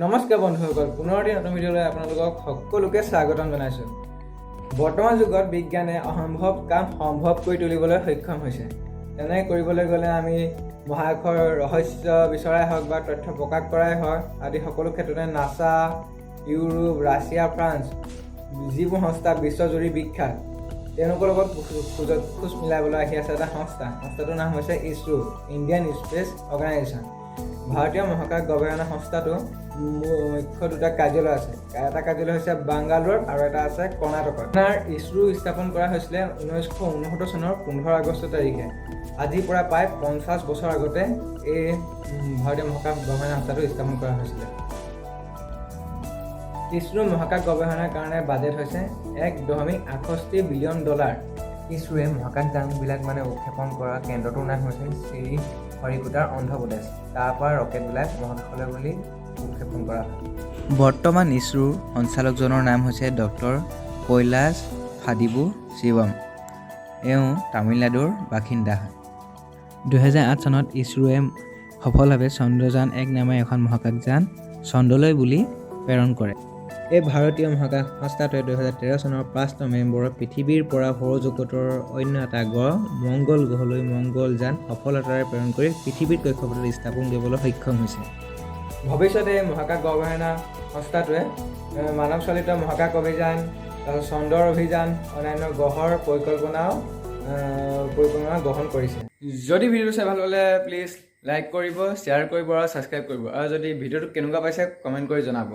নমস্কাৰ বন্ধুসকল, পুনৰ এটি নতুন ভিডিঅ'লৈ আপোনালোকক সকলোকে স্বাগতম জনাইছোঁ। বৰ্তমান যুগত বিজ্ঞানে অসম্ভৱ কাম সম্ভৱ কৰি তুলিবলৈ সক্ষম হৈছে। তেনে কৰিবলৈ গ'লে আমি মহাকাশৰ ৰহস্য বিচৰাই হওক বা তথ্য প্ৰকাশ কৰাই হওক আদি সকলো ক্ষেত্ৰতে নাছা, ইউৰোপ, ৰাছিয়া, ফ্ৰান্স যিবোৰ সংস্থা বিশ্বজুৰি বিখ্যাত, তেওঁলোকৰ লগত খোজ মিলাবলৈ আহি আছে এটা সংস্থাটোৰ নাম হৈছে ইছৰো, ইণ্ডিয়ান স্পেচ অৰ্গেনাইজেশ্যন। ভাৰতীয় মহাকাশ গৱেষণা সংস্থাটো মুখ্য দুটা কাৰ্যালয় আছে। এটা কাৰ্যালয় হৈছে বাংগালোৰ আৰু এটা আছে কৰ্ণাটকত। আপোনাৰ ইছৰো স্থাপন কৰা হৈছিলে 1969 চনৰ 15 আগষ্ট তাৰিখে। আজিৰ পৰা প্ৰায় 50 বছৰ আগতে এই ভাৰতীয় মহাকাশ গৱেষণা সংস্থাটো স্থাপন কৰা হৈছিলে। ইছৰো মহাকাশ গৱেষণাৰ কাৰণে বাজেট হৈছে $1.68 বিলিয়ন। ইছৰোৱে মহাকাশযানবিলাক উৎক্ষেপণ কৰা কেন্দ্ৰটোৰ নাম হৈছে শ্ৰীহৰিকোটাৰ অন্ধ্ৰপ্ৰদেশ। তাৰ পৰা ৰকেটবিলাক মহাকাশলৈ বুলি উৎক্ষেপণ কৰা হয়। বৰ্তমান ইছৰোৰ সঞ্চালকজনৰ নাম হৈছে ডক্টৰ কৈলাশ ফাদিবু শিৱম। এওঁ তামিলনাডুৰ বাসিন্দা হয়। 2008 চনত ইছৰোৱে সফলভাৱে চন্দ্ৰযান 1 নামৰ এখন মহাকাশযান চন্দ্ৰলৈ বুলি প্ৰেৰণ কৰে। এই ভাৰতীয় মহাকাশ সংস্থাটোৱে 2013 চনৰ 5 নৱেম্বৰত পৃথিৱীৰ পৰা সৌৰজগতৰ অন্য এটা গ্ৰহ মংগল গ্ৰহলৈ মংগলযান সফলতাৰে প্ৰেৰণ কৰি পৃথিৱীৰ কক্ষপথত স্থাপন কৰিবলৈ সক্ষম হৈছে। ভৱিষ্যতে এই মহাকাশ গৱেষণা সংস্থাটোৱে মানৱ চালিত মহাকাশ অভিযান, চন্দ্ৰৰ অভিযান, অন্যান্য গ্ৰহৰ পৰিকল্পনা গ্ৰহণ কৰিছে। যদি ভিডিঅ'টো চাই ভাল পালে প্লিজ লাইক কৰিব, শ্বেয়াৰ কৰিব আৰু ছাবস্ক্ৰাইব কৰিব। আৰু যদি ভিডিঅ'টো কেনেকুৱা পাইছে কমেণ্ট কৰি জনাব।